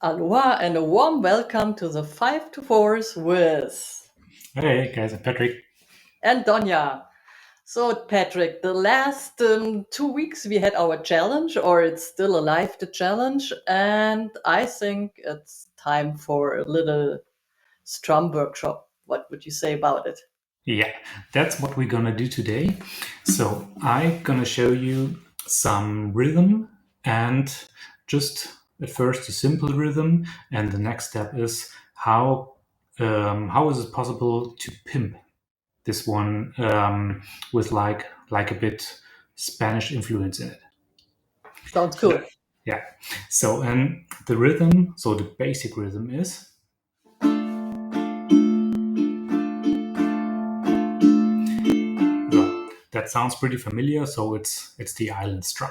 Aloha and a warm welcome to the 5 to 4s with Hey guys, I'm Patrick. and Doña. So, Patrick, the last 2 weeks we had our challenge, or it's still alive, the challenge, and I think it's time for a little strum workshop. What would you say about it? Yeah, that's what we're gonna do today. So I'm gonna show you some rhythm and just at first a simple rhythm, and the next step is how is it possible to pimp this one with like a bit Spanish influence in it. Sounds So, cool. yeah. So and the rhythm, so the basic rhythm is. That sounds pretty familiar. So it's the island strum.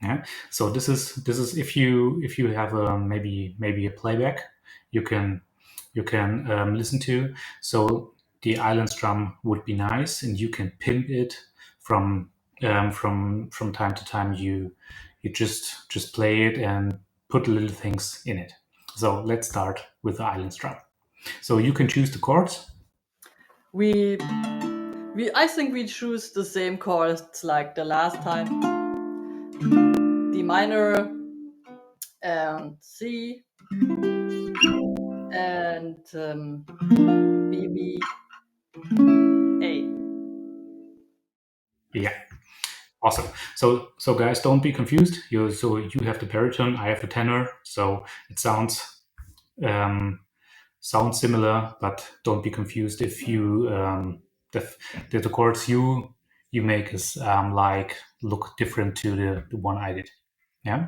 Yeah. So this is if you have maybe a playback you can listen to. So the island strum would be nice, and you can pimp it from time to time. You just play it and put little things in it. So let's start with the island strum. So you can choose the chords. I think we choose the same chords like the last time. D minor and C and B, B, A. Yeah. Awesome. So guys, don't be confused. You have the baritone, I have the tenor, so it sounds similar, but don't be confused if you the chords you make is like look different to the one I did. Yeah.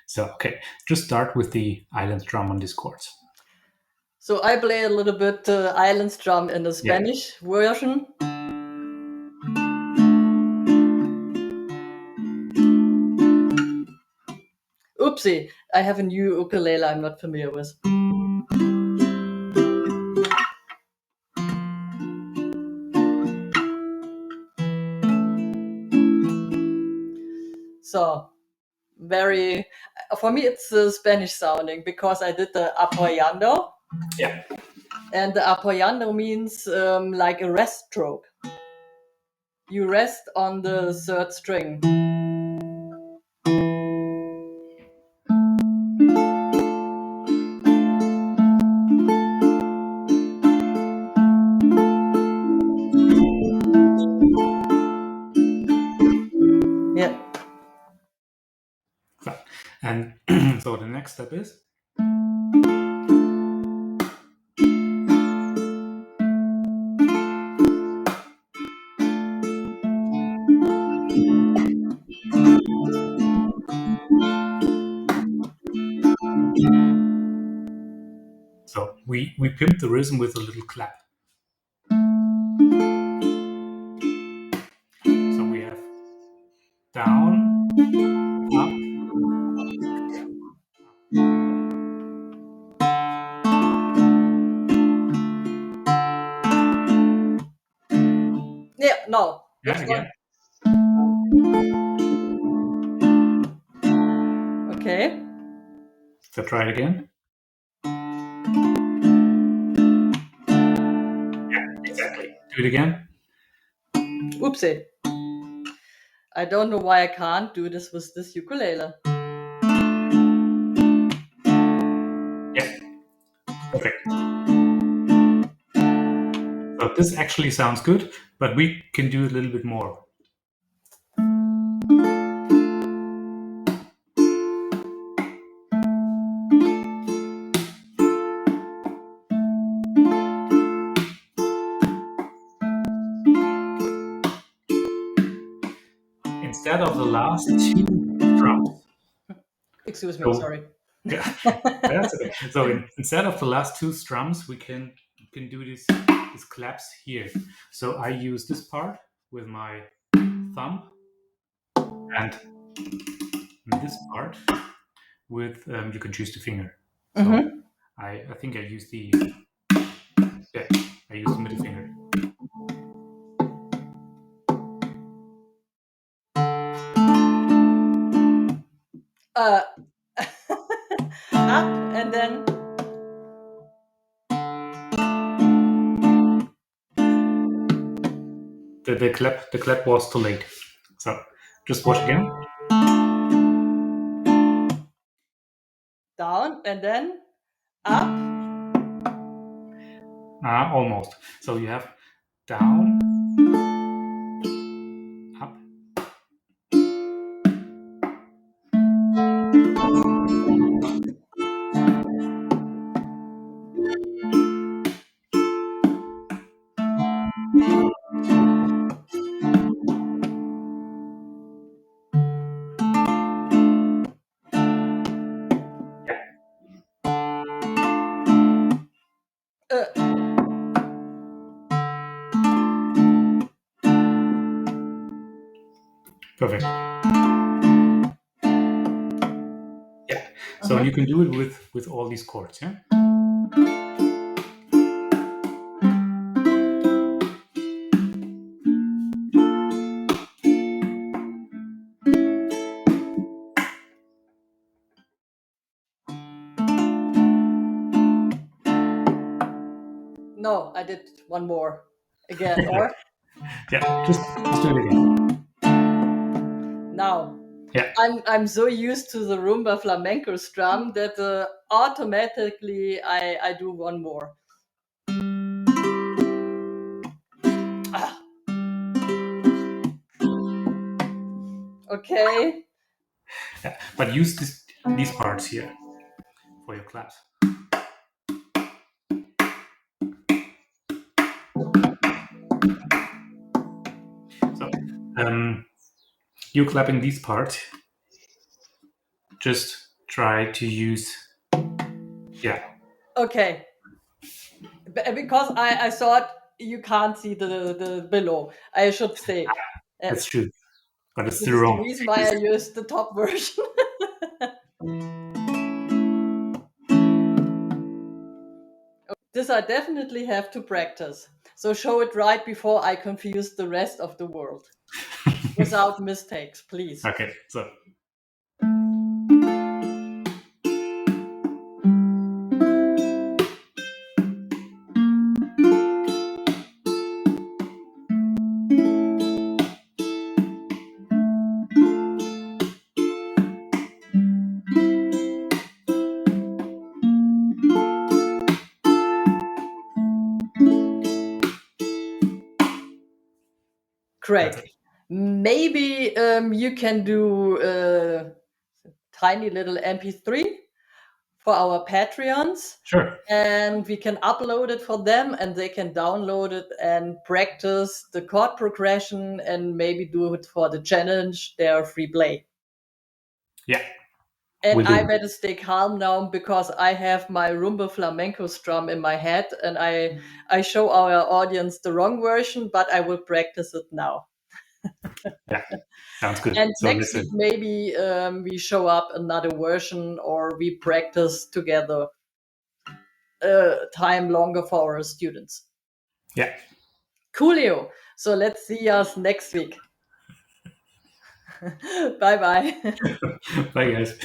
So okay, just start with the island drum on these chords. So I play a little bit island strum in the Yeah. Spanish version. Oopsie, I have a new ukulele I'm not familiar with. So very, for me it's Spanish sounding because I did the Apoyando. Yeah. And the Apoyando means like a rest stroke. You rest on the third string. Yeah. And so the next step is. So we pimp the rhythm with a little clap. So we have down, up. Yeah, no. Yeah, That's not. again. Okay. So try it again. Yeah, exactly. Do it again. Oopsie. I don't know why I can't do this with this ukulele. Yeah, perfect. So this actually sounds good, but we can do a little bit more. Instead of the last two drums. Excuse me, So sorry. yeah, that's okay. So instead of the last two strums, we can do these claps here. So I use this part with my thumb, and this part with you can choose the finger. So Mm-hmm. I think I use the yeah, I use the middle finger. Uh, and then the clap was too late. So just watch again. down, and then up. Almost. So you have down, up. Uh, Perfect. Yeah. So you can do it with all these chords, yeah? no, I did one more again, or Yeah, just do it again. now. Yeah. I'm so used to the rumba flamenco strum that automatically I do one more. Ah. Okay. Yeah. But use these parts here for your claps. So you clapping these parts, just try to use, yeah. Okay. Because I thought you can't see the below. I should say. That's true. But it's This still is the wrong. reason why I used the top version. This I definitely have to practice. So show it right before I confuse the rest of the world. Without mistakes, please. Okay, so Great. that's it. Maybe you can do a tiny little MP3 for our Patreons, Sure. and we can upload it for them and they can download it and practice the chord progression and maybe do it for the challenge, their free play. Yeah, And we'll do I it. better stay calm now because I have my rumba flamenco strum in my head and I show our audience the wrong version, but I will practice it now. Yeah, sounds good. And So next week listen. maybe we show up another version or we practice together time longer for our students. Yeah. Coolio. So let's see us next week. Bye bye. Bye, guys.